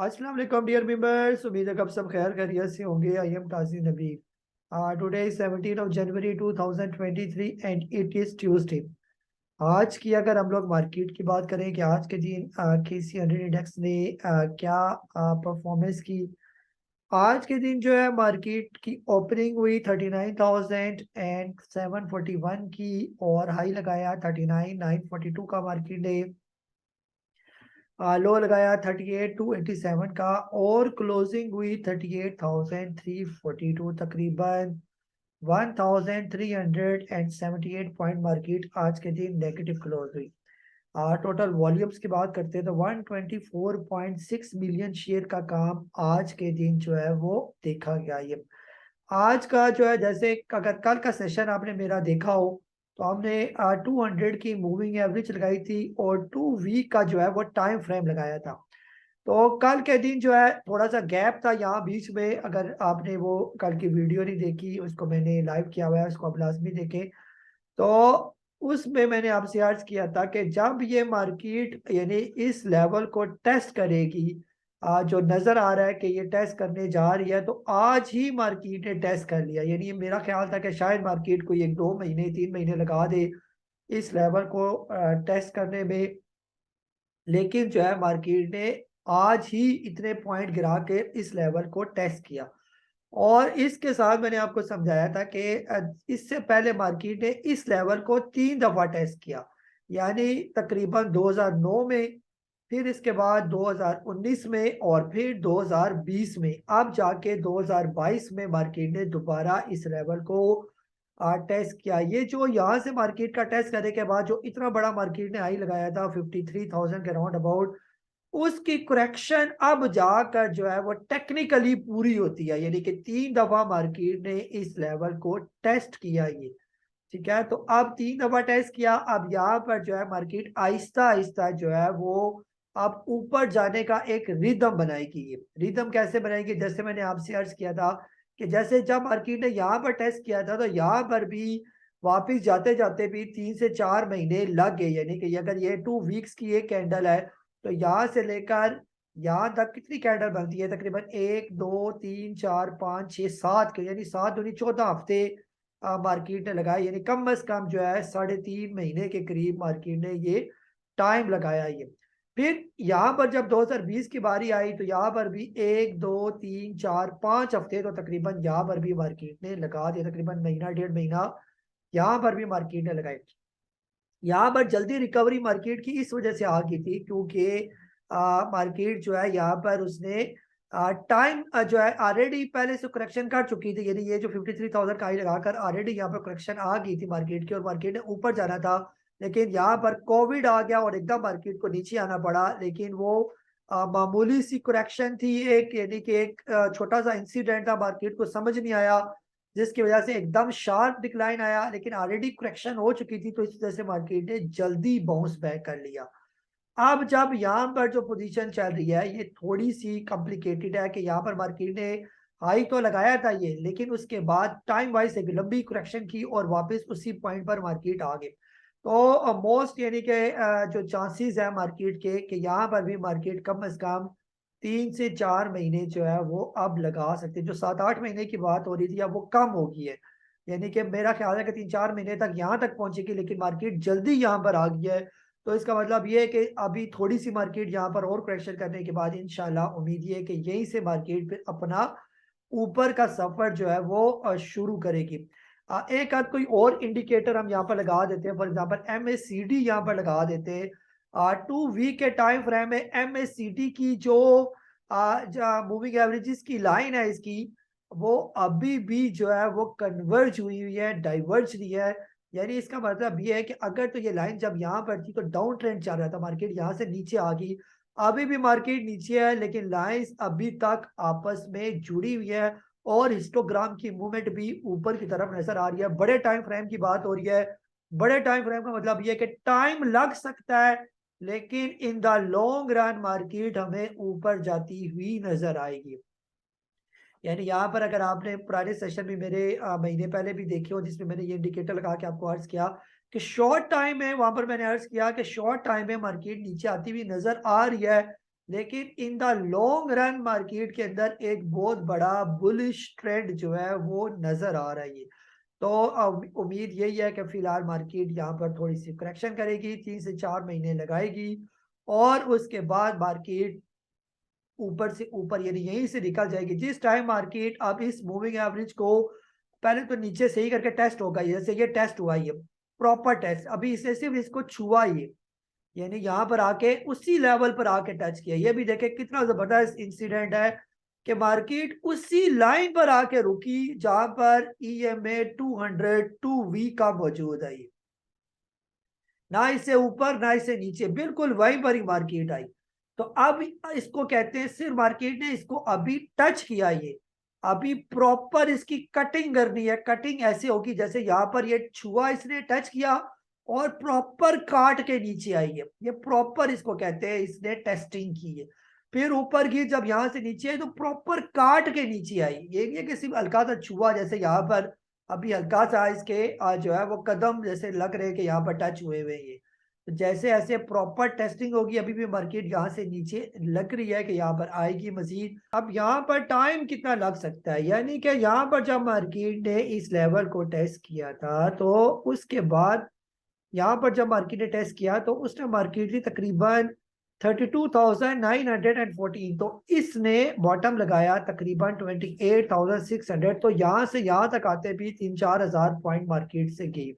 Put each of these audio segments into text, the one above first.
अस्सलाम वालेकुम dear members, उम्मीद है कि आप सब खैर खैरियत से होंगे। I am Qazi Nabi. Today is 17 of January 2023 and it is Tuesday. आज की अगर हम लोग मार्केट की बात करें कि आज के दिन केसी 100 इंडेक्स ने क्या परफॉर्मेंस की। आज के दिन जो है मार्केट की ओपनिंग हुई 39,741 की और हाई लगाया 39,942 का मार्केट ने। लो लगाया 38,287 का और क्लोजिंग हुई 38,342, तकरीबन 1,378 पॉइंट मार्केट आज के दिन नेगेटिव क्लोज हुई। टोटल वॉल्यूम्स की बात करते हैं तो 124.6 मिलियन शेयर का काम आज के दिन जो है वो देखा गया। ये आज का जो है, जैसे अगर कल का सेशन आपने मेरा देखा हो तो हमने 200 की मूविंग एवरेज लगाई थी और 2 वीक का जो है वो टाइम फ्रेम लगाया था। तो कल के दिन जो है थोड़ा सा गैप था यहाँ बीच में। अगर आपने वो कल की वीडियो नहीं देखी, उसको मैंने लाइव किया हुआ है, उसको आप लाजमी देखें। तो उसमें मैंने आपसे अर्ज किया था कि जब ये मार्केट यानी इस लेवल को टेस्ट करेगी, जो नजर आ रहा है कि ये टेस्ट करने जा रही है, तो आज ही मार्केट ने टेस्ट कर लिया। यानी ये मेरा ख्याल था कि शायद मार्केट को 1-2 महीने 3 महीने लगा दे इस लेवल को टेस्ट करने में, लेकिन जो है मार्केट ने आज ही इतने पॉइंट गिरा के इस लेवल को टेस्ट किया। और इसके साथ मैंने आपको समझाया था कि इससे पहले मार्केट ने इस लेवल को 3 दफा टेस्ट किया, यानी तकरीबन 2009 में, फिर इसके बाद 2019 में और फिर 2020 में। अब जाके 2022 में मार्केट ने दोबारा इस लेवल को टेस्ट किया। ये जो यहाँ से मार्केट का टेस्ट करने के बाद जो इतना बड़ा मार्केट ने हाई लगाया था 53,000 के राउंड अबाउट, उसकी करेक्शन अब जाकर जो है वो टेक्निकली पूरी होती है। यानी कि 3 दफा मार्केट ने इस लेवल को टेस्ट किया। ये ठीक है, तो अब 3 दफा टेस्ट किया। अब यहाँ पर जो है मार्केट आहिस्ता आहिस्ता जो है वो अब ऊपर जाने का एक रिदम बनाएगी। ये रिदम कैसे बनाएगी, जैसे मैंने आपसे अर्ज किया था कि जैसे जब मार्केट ने यहाँ पर टेस्ट किया था तो यहाँ पर भी वापिस जाते जाते भी 3 से 4 महीने लग गए। यानी कि अगर ये 2 वीक्स की एक कैंडल है तो यहाँ से लेकर यहाँ तक कितनी कैंडल बनती है, तकरीबन 1 2 3 4 5 6 7 के, यानी 7 दूनी 14 हफ्ते मार्केट ने लगाया। यानी कम अज कम जो है 3.5 महीने के करीब मार्केट ने ये टाइम लगाया। ये फिर यहाँ पर जब 2020 की बारी आई तो यहाँ पर भी 1 2 3 4 5 हफ्ते तो तकरीबन यहाँ पर भी मार्केट ने लगा दिया, तकरीबन महीना 1.5 महीना यहाँ पर भी मार्केट ने लगाई। यहाँ पर जल्दी रिकवरी मार्केट की इस वजह से आ गई थी क्योंकि मार्केट जो है यहाँ पर उसने टाइम जो है ऑलरेडी पहले से करेक्शन कर चुकी थी। यानी ये जो 53,000 का हाई लगाकर ऑलरेडी यहाँ पर करेक्शन आ गई थी मार्केट की और मार्केट ने ऊपर जाना था, लेकिन यहाँ पर कोविड आ गया और एकदम मार्केट को नीचे आना पड़ा। लेकिन वो मामूली सी करेक्शन थी एक, यानी कि एक छोटा सा इंसिडेंट था, मार्केट को समझ नहीं आया जिसकी वजह से एकदम शार्प डिक्लाइन आया, लेकिन ऑलरेडी करेक्शन हो चुकी थी तो इस वजह से मार्केट ने जल्दी बाउंस बैक कर लिया। अब जब यहाँ पर जो पोजीशन चल रही है ये थोड़ी सी कॉम्प्लिकेटेड है कि यहाँ पर मार्केट ने हाई तो लगाया था ये, लेकिन उसके बाद टाइम वाइज एक लंबी करेक्शन की और वापस उसी पॉइंट पर मार्केट आ गई। तो मोस्ट यानी कि जो चांसेस है मार्केट के कि यहाँ पर भी मार्केट कम अज कम 3 से 4 महीने जो है वो अब लगा सकते हैं। जो 7-8 महीने की बात हो रही थी अब वो कम हो गई है। यानी कि मेरा ख्याल है कि 3-4 महीने तक यहाँ तक पहुंचेगी, लेकिन मार्केट जल्दी यहाँ पर आ गई है। तो इसका मतलब ये है कि अभी थोड़ी सी मार्केट यहाँ पर और करेक्शन करने के बाद इंशाल्लाह उम्मीद ये है कि यहीं से मार्केट फिर अपना ऊपर का सफर जो है वो शुरू करेगी। एक आध कोई और इंडिकेटर हम यहाँ पर लगा देते हैं, फॉर एग्जांपल MACD यहाँ पर लगा देते हैं। 2 वीक के टाइम फ्रेम में MACD की जो मूविंग एवरेजेस की लाइन है इसकी, वो अभी भी जो है वो कन्वर्ज हुई है, डाइवर्ज नहीं है। यानी इसका मतलब ये है कि अगर तो ये लाइन जब यहाँ पर थी तो डाउन ट्रेंड चल रहा था, मार्केट यहाँ से नीचे आ गई, अभी भी मार्केट नीचे है, लेकिन लाइंस अभी तक आपस में जुड़ी हुई है और हिस्टोग्राम की मूवमेंट भी ऊपर की तरफ नजर आ रही है। बड़े टाइम फ्रेम की बात हो रही है। बड़े टाइम फ्रेम का मतलब ये है कि टाइम लग सकता है, लेकिन in the long run market हमें ऊपर जाती हुई नजर आएगी। यानी यहाँ पर अगर आपने पुराने सेशन में मेरे महीने पहले भी देखे हो जिसमें मैंने ये इंडिकेटर लगा के आपको अर्ज किया कि शॉर्ट टाइम में, वहां पर मैंने अर्ज किया कि शॉर्ट टाइम में मार्केट नीचे आती हुई नजर आ रही है, लेकिन in the long run market के अंदर एक बहुत बड़ा बुलिश ट्रेंड जो है वो नजर आ रही है। तो उम्मीद यही है कि फिलहाल मार्केट यहाँ पर थोड़ी सी करेक्शन करेगी, 3 से 4 महीने लगाएगी और उसके बाद मार्केट ऊपर से ऊपर यानी यहीं से निकल जाएगी। जिस टाइम मार्केट अब इस मूविंग एवरेज को पहले तो नीचे से ही करके टेस्ट होगा, जैसे ये टेस्ट हुआ, ये प्रॉपर टेस्ट, अभी इसे सिर्फ इसको छुआ ही है, यानी यहाँ पर आके उसी लेवल पर आके टच किया। ये भी देखे कितना जबरदस्त इंसिडेंट है कि मार्केट उसी लाइन पर आके रुकी जहां पर EMA 200 2 वीक का मौजूद है, ना इससे ऊपर ना इससे नीचे, बिल्कुल वहीं पर ही मार्केट आई। तो अब इसको कहते हैं सिर्फ मार्केट ने इसको अभी टच किया, ये अभी प्रॉपर इसकी कटिंग करनी है। कटिंग ऐसे होगी जैसे यहाँ पर ये छुआ, इसने टच किया और प्रॉपर काट के नीचे आई है, ये प्रॉपर इसको कहते हैं इसने टेस्टिंग की है। फिर ऊपर की जब यहाँ से नीचे आई तो प्रॉपर काट के नीचे आई, ये नहीं है कि सिर्फ हल्का सा छुआ, जैसे यहाँ पर अभी हल्का सा इसके जो है वो कदम जैसे लग रहे हैं कि यहाँ पर टच हुए हुए ये। तो जैसे ऐसे प्रॉपर टेस्टिंग होगी, अभी भी मार्केट यहाँ से नीचे लग रही है कि यहाँ पर आएगी मजीद। अब यहाँ पर टाइम कितना लग सकता है, यानी कि यहाँ पर जब मार्केट ने इस लेवल को टेस्ट किया था तो उसके बाद यहाँ पर जब मार्केट ने टेस्ट किया तो उसने मार्केट ने तकरीबन 32,914, तो इसने बॉटम लगाया तकरीबन 28,600, तो यहाँ से यहाँ तक आते भी 3-4 हजार पॉइंट मार्केट से गई।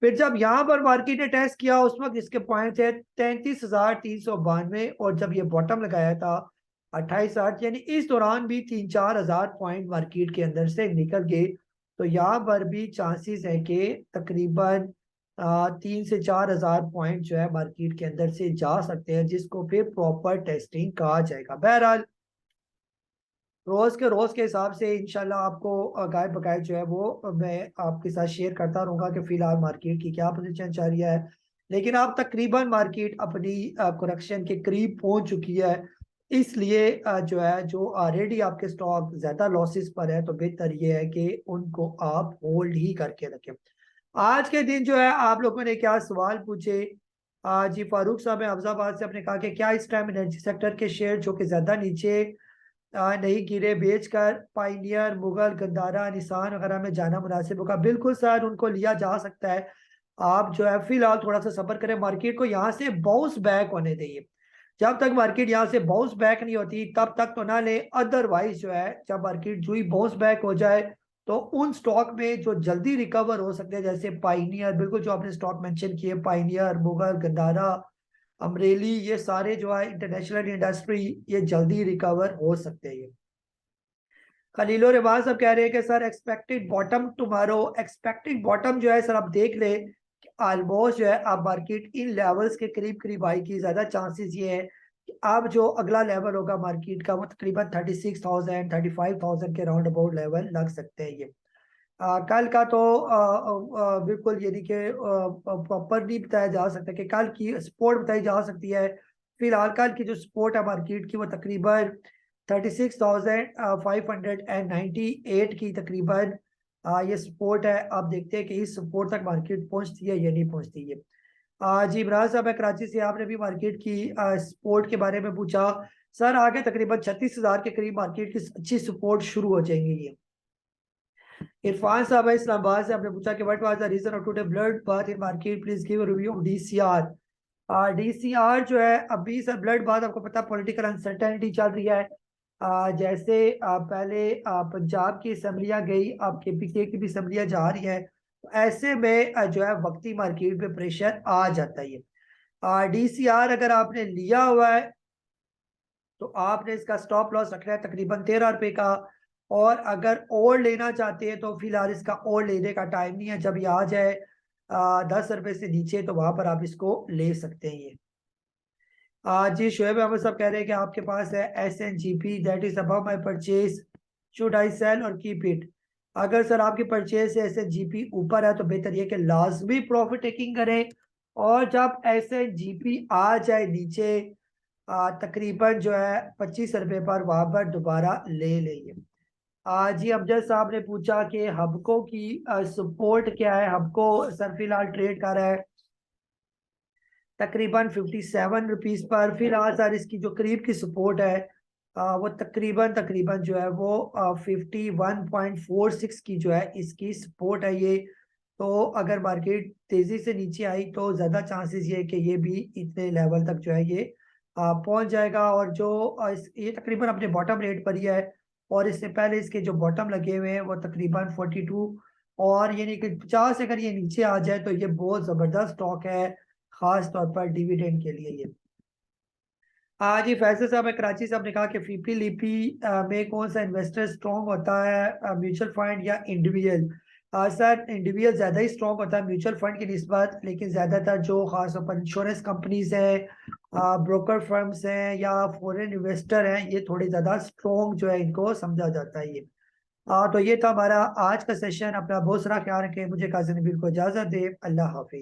फिर जब यहाँ पर मार्केट ने टेस्ट किया उस वक्त इसके पॉइंट थे 33,392, और जब ये बॉटम लगाया था 28,800, यानी इस दौरान भी 3-4 हजार पॉइंट मार्केट के अंदर से निकल गए। तो यहाँ पर भी चांसेस है कि तकरीबन 3 से 4 हजार पॉइंट जो है मार्केट के अंदर से जा सकते हैं, जिसको फिर प्रॉपर टेस्टिंग कहा जाएगा। बहरहाल रोज के हिसाब से इंशाल्लाह आपको गाय बगाए जो है वो मैं आपके साथ शेयर करता रहूंगा कि फिलहाल मार्केट की क्या पोजीशन चल रही है। लेकिन आप तकरीबन मार्केट अपनी करेक्शन के करीब पहुंच चुकी है, इसलिए जो है जो ऑलरेडी आपके स्टॉक ज्यादा लॉसेस पर है तो बेहतर ये है कि उनको आप होल्ड ही करके रखें। आज के दिन जो है आप लोगों ने क्या सवाल पूछे, जी फारूक साहब ने अफजाबाद से अपने कहा कि क्या इस टाइम एनर्जी सेक्टर के शेयर जो कि ज्यादा नीचे नहीं गिरे बेचकर पाइनियर, मुगल, गंदारा, निसान वगैरह में जाना मुनासिब होगा? बिल्कुल सर, उनको लिया जा सकता है। आप जो है फिलहाल थोड़ा सा सब्र करें, मार्केट को यहाँ से बाउंस बैक होने देइए। जब तक मार्केट यहाँ से बाउंस बैक नहीं होती तब तक तो ना ले, अदरवाइज जो है जब मार्केट जो ही बाउंस बैक हो जाए तो उन स्टॉक में जो जल्दी रिकवर हो सकते हैं, जैसे पाइनियर, बिल्कुल जो आपने स्टॉक मेंशन किए, पाइनियर, मुगल, गंदारा, अमरेली, ये सारे जो है इंटरनेशनल इंडस्ट्री, ये जल्दी रिकवर हो सकते हैं। खलीलो रिवाज अब कह रहे हैं कि sir expected bottom tomorrow, expected bottom जो है सर आप देख ले ऑलमोस्ट जो है अब मार्केट इन लेवल्स के करीब करीब आई की ज्यादा चांसेस ये है कि अब जो अगला लेवल होगा मार्केट का वो तकरीबन 36,000 35,000 के राउंड अबाउट लेवल लग सकते हैं ये। कल का तो बिल्कुल यानी कि प्रॉपर नहीं बताया जा सकता कि कल की सपोर्ट बताई जा सकती है। फिलहाल कल की जो सपोर्ट है मार्केट की वो तकरीबन 36,598 की तकरीबन ये सपोर्ट है। आप देखते हैं कि इस सपोर्ट तक मार्केट पहुंचती है या नहीं पहुंचती है। जी इमरान साहब है कराची से, आपने भी मार्केट की सपोर्ट के बारे में पूछा। सर आगे तकरीबन 36,000 के करीब मार्केट की अच्छी सपोर्ट शुरू हो जाएंगी ये। इरफान साहब है इस्लामाबाद से, आपने पूछा कि what was the reason of today blood bath in market, please give review of DCR। DCR जो है अभी सर ब्लड बाथ, आपको पता पॉलिटिकल अनसर्टेनिटी चल रही है। जैसे पहले पंजाब की असम्बलियाँ गई, अब KPK की भी असम्बलियाँ जा रही है, तो ऐसे में जो है वक्ती मार्केट पे प्रेशर आ जाता है। DCR अगर आपने लिया हुआ है तो आपने इसका स्टॉप लॉस रखना है तकरीबन 13 रुपए का, और अगर और लेना चाहते हैं तो फिलहाल इसका और लेने का टाइम नहीं है, जब ये आ जाए 10 रुपए से नीचे तो वहां पर आप इसको ले सकते हैं ये। जी शोएब अहमद साहब कह रहे हैं कि आपके पास है SNGP that is above my purchase, should I sell और कीप इट? अगर सर आपकी परचेज से SNGP ऊपर है तो बेहतर ये कि लाजमी प्रॉफिट टेकिंग करें, और जब SNGP आ जाए नीचे तकरीबन जो है 25 रुपए पर, वहां पर दोबारा ले लेंगे। जी अमजद साहब ने पूछा कि हबको की सपोर्ट क्या है? हबको सर फिलहाल ट्रेड कर रहा है तकरीबन 57 रुपीस पर। फिर आज सर इसकी जो करीब की सपोर्ट है वो तकरीबन तकरीबन जो है वो 51.46 की जो है इसकी सपोर्ट है ये। तो अगर मार्केट तेजी से नीचे आई तो ज्यादा चांसेस ये है कि ये भी इतने लेवल तक जो है ये पहुंच जाएगा। और जो ये तकरीबन अपने बॉटम रेट पर ही है, और इससे पहले इसके जो बॉटम लगे हुए हैं वो तकरीबन 42, और यानी कि 50 अगर ये नीचे आ जाए तो ये बहुत जबरदस्त स्टॉक है, खास तौर पर डिविडेंड के लिए ये। हाँ जी, फैसल साहब है कराची साहब ने कहा कि फीपी लीपी में कौन सा इन्वेस्टर स्ट्रॉन्ग होता है, म्यूचुअल फंड या इंडिविजुअल? सर इंडिविजुअल ज़्यादा ही स्ट्रॉन्ग होता है म्यूचुअल फंड की निस्बत, लेकिन ज़्यादातर जो खास तौर पर इंश्योरेंस कंपनीज हैं, ब्रोकर फर्म्स हैं या फॉरेन इन्वेस्टर हैं, ये थोड़े ज़्यादा स्ट्रॉन्ग जो है इनको समझा जाता है ये। तो ये था हमारा आज का सेशन। अपना बहुत सारा ख्याल रखें, मुझे काजिन नबील को इजाज़त दे। अल्लाह हाफिज़।